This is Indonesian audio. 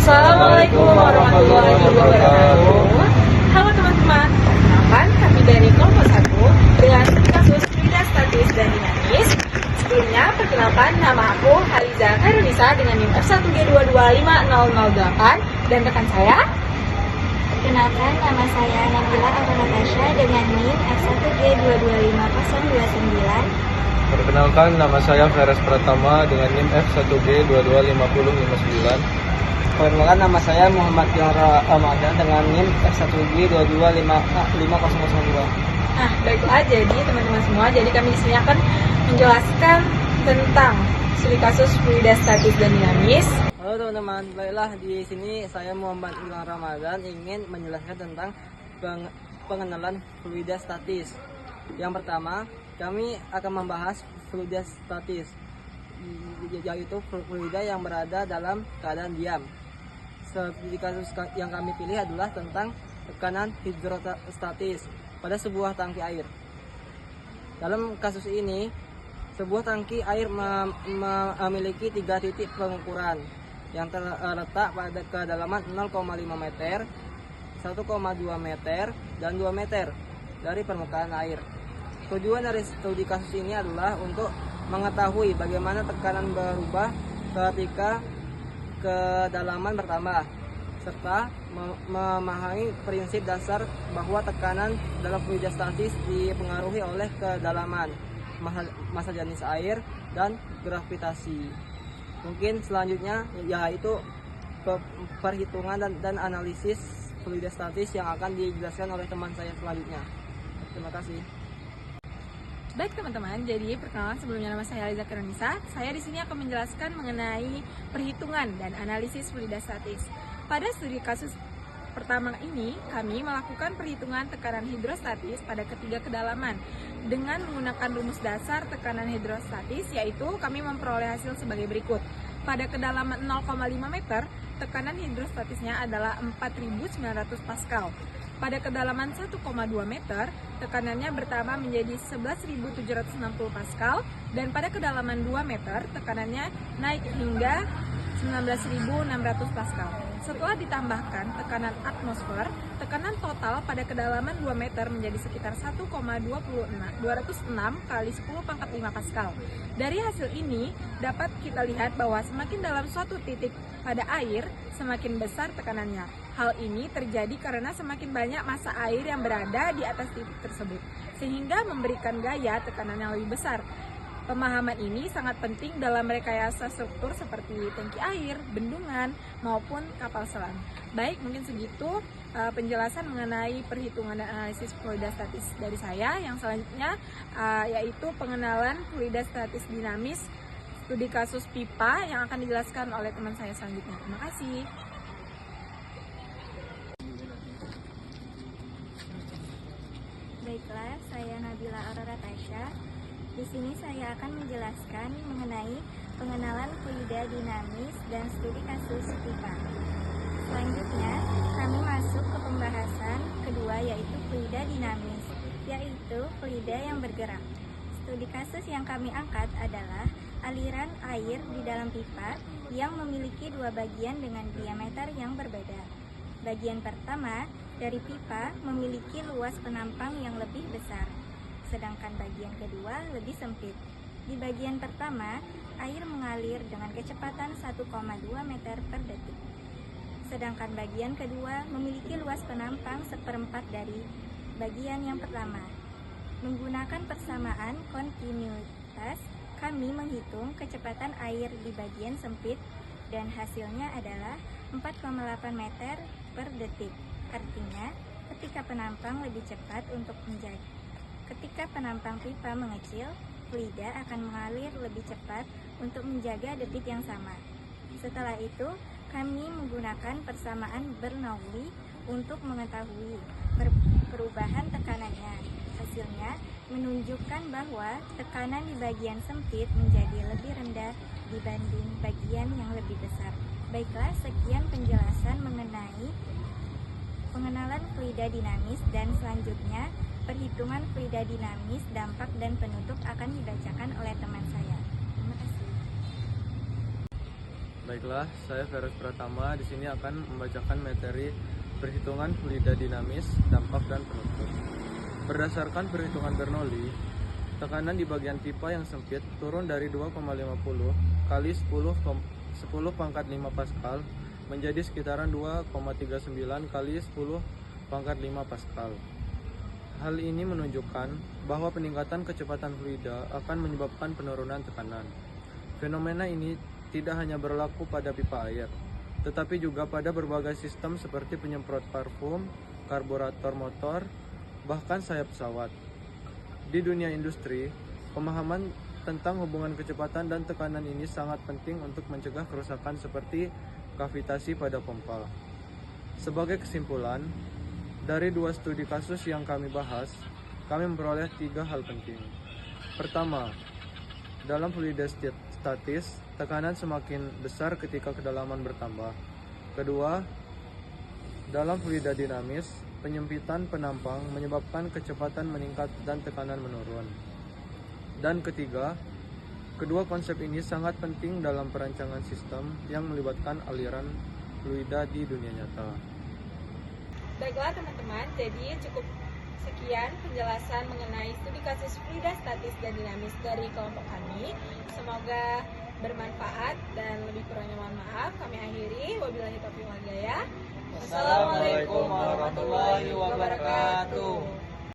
Assalamualaikum warahmatullahi wabarakatuh. Halo teman-teman, perkenalkan kami dari kelompok 1 dengan kasus fluida statis dan dinamis. Sebelumnya perkenalkan nama aku Haliza Karunisa dengan NIM F1G2255008 dan rekan saya. Perkenalkan, nama saya Nabila Aurora dengan NIM F1G2250029. Perkenalkan, nama saya Feras Pratama dengan NIM F1G225059. Perkenalkan, nama saya Muhammad Tiara Ramadan dengan NIM F1G225502. Nah, baiklah, jadi teman-teman semua, jadi kami di sini akan menjelaskan tentang studi kasus fluida statis dan dinamis. Halo teman-teman, baiklah di sini saya Muhammad Ilham Ramadan ingin menjelaskan tentang pengenalan fluida statis. Yang pertama, kami akan membahas fluida statis, yaitu fluida yang berada dalam keadaan diam. Studi kasus yang kami pilih adalah tentang tekanan hidrostatis pada sebuah tangki air. Dalam kasus ini, sebuah tangki air memiliki 3 titik pengukuran yang terletak pada kedalaman 0,5 meter, 1,2 meter, dan 2 meter dari permukaan air. Tujuan dari studi kasus ini adalah untuk mengetahui bagaimana tekanan berubah ketika kedalaman bertambah, serta memahami prinsip dasar bahwa tekanan dalam fluida statis dipengaruhi oleh kedalaman, massa jenis air, dan gravitasi. Mungkin selanjutnya yaitu perhitungan dan analisis fluida statis yang akan dijelaskan oleh teman saya selanjutnya. Terima kasih. Baik teman-teman, jadi perkenalan, sebelumnya nama saya Haliza Karunisa. Saya di sini akan menjelaskan mengenai perhitungan dan analisis fluida statis. Pada studi kasus pertama ini, kami melakukan perhitungan tekanan hidrostatis pada ketiga kedalaman dengan menggunakan rumus dasar tekanan hidrostatis, yaitu kami memperoleh hasil sebagai berikut. Pada kedalaman 0,5 meter, tekanan hidrostatisnya adalah 4.900 Pascal. Pada kedalaman 1,2 meter, tekanannya bertambah menjadi 11.760 Pascal, dan pada kedalaman 2 meter, tekanannya naik hingga 19.600 Pascal. Setelah ditambahkan tekanan atmosfer, tekanan total pada kedalaman 2 meter menjadi sekitar 1,206 kali 10 pangkat 5 Pascal. Dari hasil ini, dapat kita lihat bahwa semakin dalam suatu titik pada air, semakin besar tekanannya. Hal ini terjadi karena semakin banyak massa air yang berada di atas titik tersebut, sehingga memberikan gaya tekanan yang lebih besar. Pemahaman ini sangat penting dalam rekayasa struktur seperti tangki air, bendungan, maupun kapal selam. Baik, mungkin segitu penjelasan mengenai perhitungan dan analisis fluida statis dari saya. Yang selanjutnya yaitu pengenalan fluida statis dinamis, studi kasus pipa yang akan dijelaskan oleh teman saya selanjutnya. Terima kasih. Baiklah, saya Nabila Aurora. Di sini saya akan menjelaskan mengenai pengenalan fluida dinamis dan studi kasus pipa. Selanjutnya, kami masuk ke pembahasan kedua, yaitu fluida dinamis, yaitu fluida yang bergerak. Studi kasus yang kami angkat adalah aliran air di dalam pipa yang memiliki 2 bagian dengan diameter yang berbeda. Bagian pertama dari pipa memiliki luas penampang yang lebih besar, sedangkan bagian kedua lebih sempit. Di bagian pertama, air mengalir dengan kecepatan 1,2 meter per detik. Sedangkan bagian kedua memiliki luas penampang 1/4 dari bagian yang pertama. Menggunakan persamaan kontinuitas, kami menghitung kecepatan air di bagian sempit dan hasilnya adalah 4,8 meter per detik. Artinya, ketika penampang lebih cepat untuk menjaga. Ketika penampang pipa mengecil, fluida akan mengalir lebih cepat untuk menjaga debit yang sama. Setelah itu, kami menggunakan persamaan Bernoulli untuk mengetahui perubahan tekanannya. Hasilnya menunjukkan bahwa tekanan di bagian sempit menjadi lebih rendah dibanding bagian yang lebih besar. Baiklah, sekian penjelasan mengenai pengenalan fluida dinamis, dan selanjutnya perhitungan fluida dinamis, dampak, dan penutup akan dibacakan oleh teman saya. Terima kasih. Baiklah, saya Feres Pratama di sini akan membacakan materi perhitungan fluida dinamis, dampak dan penutup. Berdasarkan perhitungan Bernoulli, tekanan di bagian pipa yang sempit turun dari 2,50 kali 10 pangkat 5 Pascal menjadi sekitaran 2,39 kali 10 pangkat 5 Pascal. Hal ini menunjukkan bahwa peningkatan kecepatan fluida akan menyebabkan penurunan tekanan. Fenomena ini tidak hanya berlaku pada pipa air, tetapi juga pada berbagai sistem seperti penyemprot parfum, karburator motor, bahkan sayap pesawat. Di dunia industri, pemahaman tentang hubungan kecepatan dan tekanan ini sangat penting untuk mencegah kerusakan seperti kavitasi pada pompa. Sebagai kesimpulan, dari 2 studi kasus yang kami bahas, kami memperoleh 3 hal penting. Pertama, dalam fluida statis, tekanan semakin besar ketika kedalaman bertambah. Kedua, dalam fluida dinamis, penyempitan penampang menyebabkan kecepatan meningkat dan tekanan menurun. Dan ketiga, kedua konsep ini sangat penting dalam perancangan sistem yang melibatkan aliran fluida di dunia nyata. Baiklah teman-teman, jadi cukup sekian penjelasan mengenai studi kasus fluida statis dan dinamis dari kelompok kami. Semoga bermanfaat dan lebih kurangnya mohon maaf. Kami akhiri. Wabillahi taufiq wal hidayah. Wassalamualaikum warahmatullahi wabarakatuh.